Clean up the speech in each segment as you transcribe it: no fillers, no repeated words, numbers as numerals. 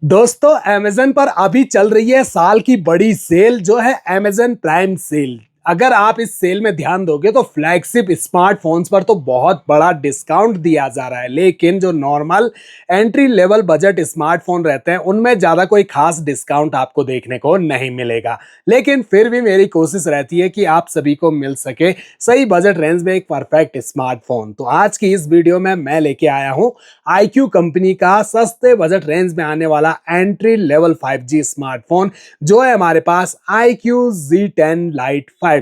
दोस्तों अमेज़न पर अभी चल रही है साल की बड़ी सेल जो है अमेज़न प्राइम सेल। अगर आप इस सेल में ध्यान दोगे तो फ्लैगशिप स्मार्टफोन्स पर तो बहुत बड़ा डिस्काउंट दिया जा रहा है, लेकिन जो normal entry level budget smartphone रहते हैं उनमें ज़्यादा कोई खास डिस्काउंट आपको देखने को नहीं मिलेगा। लेकिन फिर भी मेरी कोशिश रहती है कि आप सभी को मिल सके सही बजट रेंज में एक परफेक्ट स्मार्टफोन। तो आज की इस वीडियो में मैं लेके आया हूँ iQOO कंपनी का सस्ते बजट रेंज में आने वाला एंट्री लेवल 5G स्मार्टफोन जो है हमारे पास iQOO Z10 Lite 5G।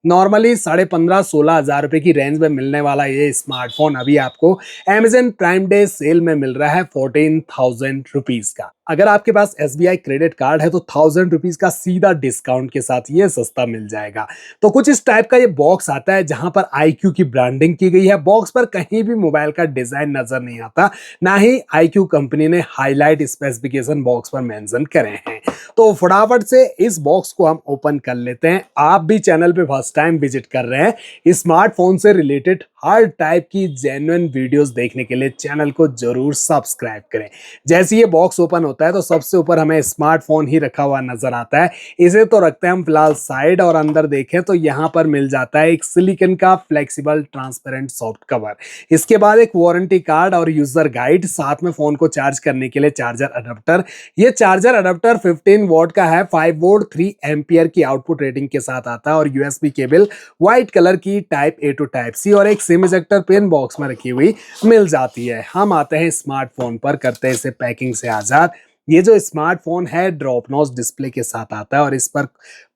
Normally 15,500-16,000 रुपए की रेंज में मिलने वाला ये स्मार्टफोन अभी आपको Amazon प्राइम डे सेल में मिल रहा है 14,000 रुपीज का। अगर आपके पास SBI क्रेडिट कार्ड है तो 1000 रुपीज का सीधा डिस्काउंट के साथ ये सस्ता मिल जाएगा। तो कुछ इस टाइप का ये बॉक्स आता है जहां पर iQOO की ब्रांडिंग की गई है। बॉक्स पर कहीं भी मोबाइल का डिजाइन नजर नहीं आता, ना ही iQOO कंपनी ने हाईलाइट स्पेसिफिकेशन बॉक्स पर मेंशन करे हैं। तो फटाफट से इस बॉक्स को हम ओपन कर लेते हैं। आप भी चैनल पे फर्स्ट टाइम विजिट कर रहे हैं, स्मार्टफोन से रिलेटेड हर टाइप की जेन्युइन वीडियोस देखने के लिए चैनल को जरूर सब्सक्राइब करें। जैसे ये बॉक्स ओपन होता है तो सबसे ऊपर हमें स्मार्टफोन ही रखा हुआ नजर आता है। इसे तो रखते हैं हम फिलहाल साइड, और अंदर देखें तो यहाँ पर मिल जाता है एक सिलिकॉन का फ्लेक्सिबल ट्रांसपेरेंट सॉफ्ट कवर। इसके बाद एक वारंटी कार्ड और यूजर गाइड, साथ में फोन को चार्ज करने के लिए चार्जर अडेप्टर। ये चार्जर अडेप्टर 15 वॉट का है, 5 वोल्ट 3 एम्पियर की आउटपुट रेटिंग के साथ आता है, और यूएसबी केबल व्हाइट कलर की type A to type C और एक सिम इजेक्टर पिन बॉक्स में रखी हुई मिल जाती है। हम आते हैं स्मार्टफोन पर, करते हैं इसे पैकिंग से आजाद। ये जो स्मार्टफोन है ड्रॉप नॉच डिस्प्ले के साथ आता है और इस पर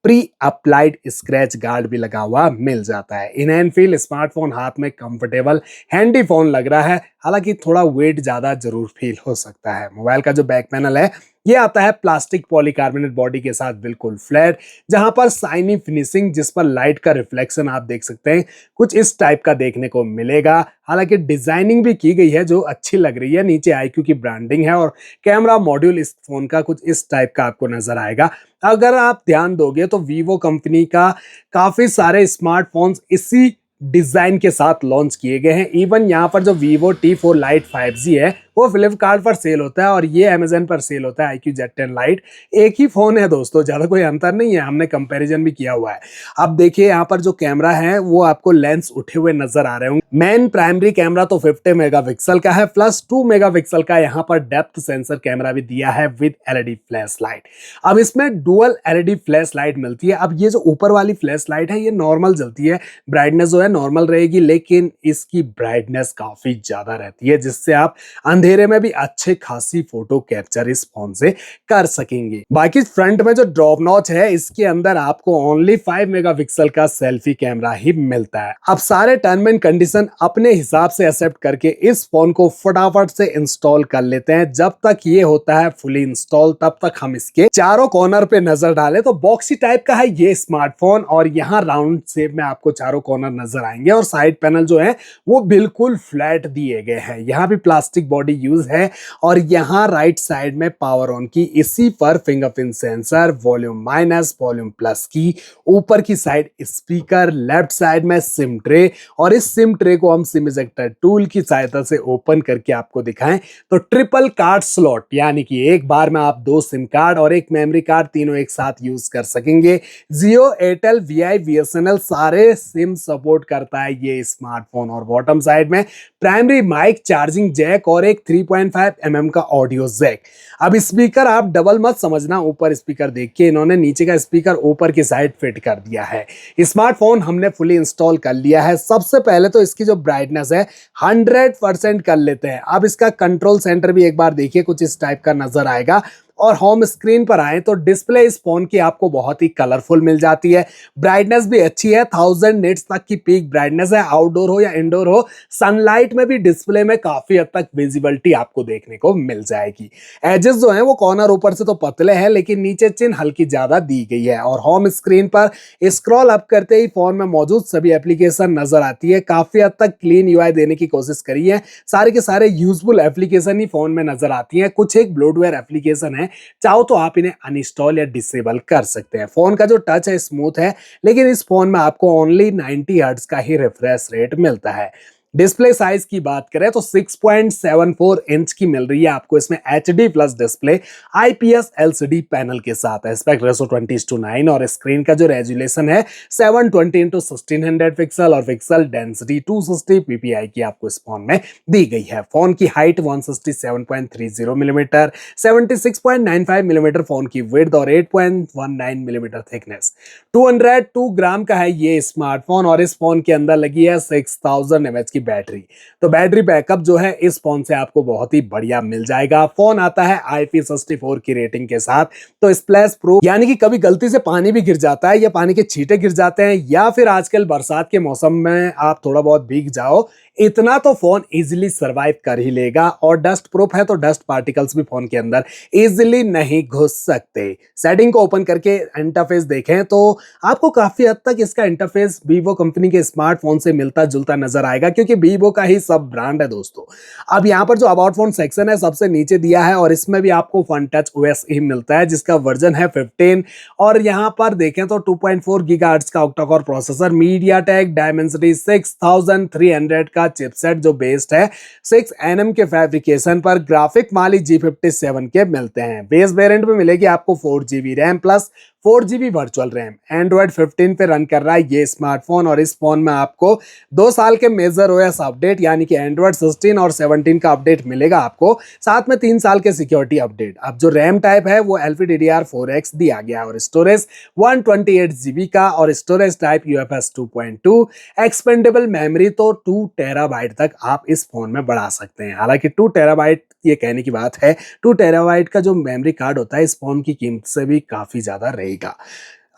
प्री अप्लाइड स्क्रैच गार्ड भी लगा हुआ मिल जाता है। इन हैंड फील स्मार्टफोन हाथ में कंफर्टेबल हैंडी फोन लग रहा है, हालांकि थोड़ा वेट ज्यादा जरूर फील हो सकता है। मोबाइल का जो बैक पैनल है ये आता है प्लास्टिक पॉलीकार्बोनेट बॉडी के साथ बिल्कुल फ्लैट, जहां पर साइनी फिनिशिंग जिस पर लाइट का रिफ्लेक्शन आप देख सकते हैं कुछ इस टाइप का देखने को मिलेगा। हालांकि डिजाइनिंग भी की गई है जो अच्छी लग रही है। नीचे iQOO की ब्रांडिंग है और कैमरा मॉड्यूल इस फोन का कुछ इस टाइप का आपको नजर आएगा। अगर आप ध्यान दोगे तो वीवो कंपनी का काफी सारे स्मार्टफोन्स इसी डिजाइन के साथ लॉन्च किए गए हैं। इवन यहाँ पर जो Vivo T4 Lite 5G है वो फ्लिपकार्ट पर सेल होता है और ये अमेजन पर सेल होता है iQOO Z10 Lite। एक ही फोन है दोस्तों, ज्यादा कोई अंतर नहीं है, हमने कंपैरिजन भी किया हुआ है। अब देखिए यहाँ पर जो कैमरा है वो आपको लेंस उठे हुए नजर आ रहे होंगे। मेन प्राइमरी कैमरा तो 50 मेगापिक्सल का है, प्लस 2 मेगापिक्सल का यहाँ पर डेप्थ सेंसर कैमरा भी दिया है विद एलईडी फ्लैश लाइट। अब इसमें डुअल एलईडी फ्लैश लाइट मिलती है। अब ये जो ऊपर वाली फ्लैश लाइट है ये नॉर्मल जलती है, ब्राइटनेस जो है नॉर्मल रहेगी, लेकिन इसकी ब्राइटनेस काफी ज्यादा रहती है जिससे आप अंधेरे में भी अच्छे खासी फोटो कैप्चर इस फोन से कर सकेंगे। बाकी फ्रंट में जो ड्रॉप नॉच है इसके अंदर आपको ओनली 5 मेगापिक्सल का सेल्फी कैमरा ही मिलता है। अब सारे टर्म एंड कंडीशन अपने हिसाब से एक्सेप्ट करके इस फोन को फटाफट से इंस्टॉल कर लेते हैं। जब तक ये होता है फुली इंस्टॉल तब तक हम इसके चारों कॉर्नर पे नजर डालें तो बॉक्सी टाइप का है ये स्मार्टफोन, और यहाँ राउंड शेप में आपको चारों कॉर्नर नजर आएंगे और साइड पैनल जो है वो बिल्कुल फ्लैट दिए गए हैं। यहाँ भी प्लास्टिक बॉडी यूज है और यहाँ राइट साइड में पावर ऑन की, इसी पर fingerprint sensor, volume minus volume plus की, ऊपर की साइड स्पीकर, लेफ्ट साइड में सिम ट्रे, और इस सिम ट्रे को हम सिम इजेक्टर टूल की सहायता से ओपन करके आपको दिखाएं तो ट्रिपल कार्ड स्लॉट, यानी कि एक बार में आप 2 सिम कार्ड और एक मेमोरी कार्ड तीनों एक साथ यूज कर सकेंगे। जियो, एयरटेल, वीआई, बीएसएनएल सारे सिम सपोर्ट करता है ये स्मार्टफोन। और बॉटम साइड में प्राइमरी माइक, चार्जिंग जैक और एक 3.5 mm का ऑडियो जैक। अब स्पीकर आप डबल मत समझना, ऊपर स्पीकर देख के इन्होंने नीचे का स्पीकर ऊपर की साइड फिट कर दिया है। स्मार्टफोन हमने फुली इंस्टॉल कर लिया है। सबसे पहले तो इसकी जो ब्राइटनेस है 100% कर लेते हैं। अब इसका कंट्रोल सेंटर भी एक बार देखिए कुछ इस टाइप का नजर आएगा। और होम स्क्रीन पर आए तो डिस्प्ले इस फोन की आपको बहुत ही कलरफुल मिल जाती है। ब्राइटनेस भी अच्छी है, 1000 निट्स तक की पीक ब्राइटनेस है। आउटडोर हो या इंडोर हो, सनलाइट में भी डिस्प्ले में काफी हद तक विजिबिलिटी आपको देखने को मिल जाएगी। एजेस जो है वो कॉर्नर ऊपर से तो पतले हैं, लेकिन नीचे चिन्ह हल्की ज्यादा दी गई है। और होम स्क्रीन पर स्क्रॉल अप करते ही फोन में मौजूद सभी एप्लीकेशन नजर आती है। काफी हद तक क्लीन यूआई देने की कोशिश करी है। सारे के सारे यूजफुल एप्लीकेशन ही फोन में नजर आती है। कुछ एक ब्लोटवेयर एप्लीकेशन है, चाहो तो आप इन्हें अनइंस्टॉल या डिसेबल कर सकते हैं। फोन का जो टच है स्मूथ है, लेकिन इस फोन में आपको ओनली 90 हर्ट्ज का ही रिफ्रेश रेट मिलता है। डिस्प्ले साइज की बात करें तो 6.74 इंच की मिल रही है आपको इसमें HD plus display IPS LCD panel के साथ। एस्पेक्ट रेशो 20:9 और स्क्रीन का जो रेजुलेशन है 720x1600 पिक्सल और पिक्सल डेंसिटी 260 ppi की आपको इस फोन में दी गई है। फोन की हाइट 167.30 मिलीमीटर, 76.95 मिलीमीटर फोन की विड्थ और 8.19 मिलीमीटर थिकनेस। 202 ग्राम का है ये स्मार्टफोन और इस फोन के अंदर लगी है 6000 mAh की बैटरी। तो बैटरी बैकअप जो है इस फोन से आपको बहुत ही बढ़िया मिल जाएगा। फोन आता है IP64 की रेटिंग के साथ। तो स्प्लैश प्रूफ यानी कि कभी गलती से पानी भी गिर जाता है या पानी के छींटे गिर जाते हैं या फिर आजकल बरसात के मौसम में आप थोड़ा बहुत भीग जाओ, इतना तो फोन इजीली सरवाइव कर ही लेगा। और डस्ट प्रूफ है तो डस्ट पार्टिकल्स भी फोन के अंदर इजीली नहीं घुस सकते। सेटिंग को ओपन करके इंटरफेस देखें तो आपको काफी हद तक इसका इंटरफेस वीवो कंपनी के स्मार्टफोन से मिलता जुलता नजर आएगा, क्योंकि वीवो का ही सब ब्रांड है दोस्तों। अब यहाँ पर जो अबाउट फोन सेक्शन है सबसे नीचे दिया है और इसमें भी आपको वन टच OS ही मिलता है जिसका वर्जन है 15। और यहाँ पर देखें तो 2.4 गीगाहर्ट्ज का octa core processor, MediaTek Dimensity 6300 का चिपसेट जो बेस्ड है 6nm के फैब्रिकेशन पर, ग्राफिक माली G57 के मिलते हैं। बेस वेरिएंट में मिलेगी आपको 4GB RAM plus 4GB virtual RAM. Android 15 पे रन कर रहा है ये स्मार्टफोन और इस फोन में आपको 2 साल के मेजर OS अपडेट यानी कि एंड्रॉइड 16 और 17 का अपडेट मिलेगा आपको, साथ में 3 साल के सिक्योरिटी अपडेट। अब जो रैम टाइप है वो LPDDR4X दिया गया और स्टोरेज 128GB का और storage type UFS 2.2। Expendable memory तो 2 टेराबाइट तक आप इस फोन में बढ़ा सकते हैं। हालांकि 2 टेराबाइट ये कहने की बात है, 2 टेराबाइट का जो मेमोरी कार्ड होता है इस फोन की कीमत से भी काफी ज्यादा रहेगा।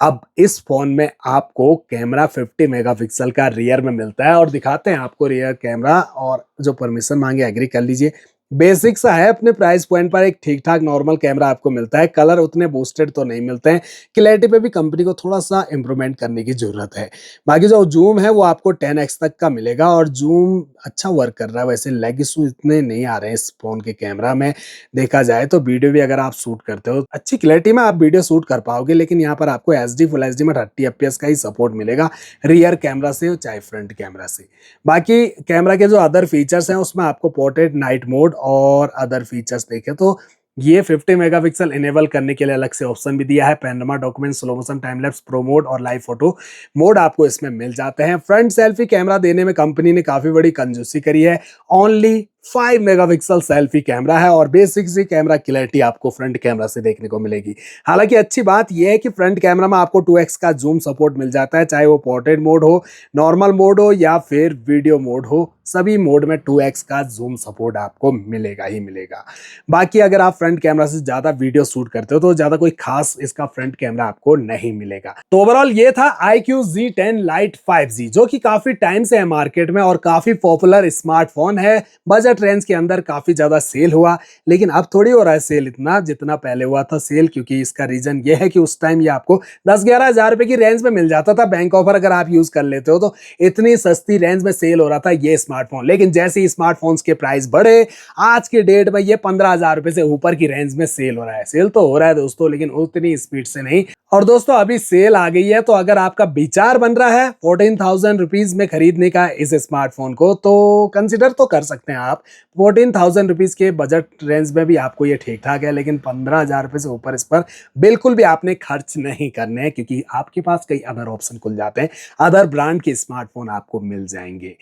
अब इस फोन में आपको कैमरा 50 मेगापिक्सल का रियर में मिलता है और दिखाते हैं आपको रियर कैमरा, और जो परमिशन मांगे एग्री कर लीजिए। बेसिक सा है, अपने प्राइस पॉइंट पर एक ठीक ठाक नॉर्मल कैमरा आपको मिलता है। कलर उतने बूस्टेड तो नहीं मिलते हैं, क्लैरिटी पे भी कंपनी को थोड़ा सा इंप्रूवमेंट करने की जरूरत है। बाकी जो जूम है वो आपको 10x तक का मिलेगा और जूम अच्छा वर्क कर रहा है। वैसे लेग इशू इतने नहीं आ रहे हैं इस फोन के कैमरा में। देखा जाए तो वीडियो भी अगर आप शूट करते हो अच्छी क्लैरिटी में आप वीडियो शूट कर पाओगे, लेकिन यहाँ पर आपको HD फुल HD में 30 FPS का ही सपोर्ट मिलेगा रियर कैमरा से चाहे फ्रंट कैमरा से। बाकी कैमरा के जो अदर फीचर्स हैं उसमें आपको पोर्ट्रेट नाइट मोड और अदर फीचर्स देखें तो ये 50 मेगापिक्सल इनेबल करने के लिए अलग से ऑप्शन भी दिया है। Panorama, document, slow motion, time lapse, pro mode और लाइव फोटो मोड आपको इसमें मिल जाते हैं। फ्रंट सेल्फी कैमरा देने में कंपनी ने काफी बड़ी कंजूसी करी है। ओनली 5 मेगापिक्सल सेल्फी कैमरा है और बेसिक सी कैमरा क्लैरिटी आपको फ्रंट कैमरा से देखने को मिलेगी। हालांकि अच्छी बात यह है कि फ्रंट कैमरा में आपको 2x का जूम सपोर्ट मिल जाता है, चाहे वो पोर्ट्रेट मोड हो, नॉर्मल मोड हो या फिर वीडियो मोड हो, सभी मोड में 2x का जूम सपोर्ट आपको मिलेगा ही मिलेगा। बाकी अगर आप फ्रंट कैमरा से ज्यादा वीडियो शूट करते हो तो ज्यादा कोई खास इसका फ्रंट कैमरा आपको नहीं मिलेगा। तो ओवरऑल ये था iQOO Z10 Lite 5G, जो कि काफी टाइम से है मार्केट में और काफी पॉपुलर स्मार्टफोन है। बजट रेंज के अंदर काफी ज्यादा सेल हुआ, लेकिन अब थोड़ी हो रहा है सेल इतना जितना पहले हुआ था सेल, क्योंकि इसका रीजन ये है कि उस टाइम ये आपको 10-11 हजार रुपए की रेंज में मिल जाता था। बैंक ऑफर अगर आप यूज कर लेते हो तो इतनी सस्ती रेंज में सेल हो रहा था ये स्मार्टफोन। लेकिन जैसे ही स्मार्टफोन्स के प्राइस बढ़े, आज के डेट में ये 15,000 रुपए से ऊपर की रेंज में सेल हो रहा है। सेल तो हो रहा है दोस्तों, लेकिन उतनी स्पीड से नहीं। और दोस्तों अभी सेल आ गई है, तो अगर आपका विचार बन रहा है 14,000 रुपीज में खरीदने का इस स्मार्टफोन को, तो कंसिडर तो कर सकते हैं आप। 14,000 रुपीज के बजट रेंज में भी आपको ये ठीक ठाक है, लेकिन 15,000 रुपए से ऊपर इस पर बिल्कुल भी आपने खर्च नहीं करने हैं, क्योंकि आपके पास कई अदर ऑप्शन खुल जाते हैं, अदर ब्रांड के स्मार्टफोन आपको मिल जाएंगे।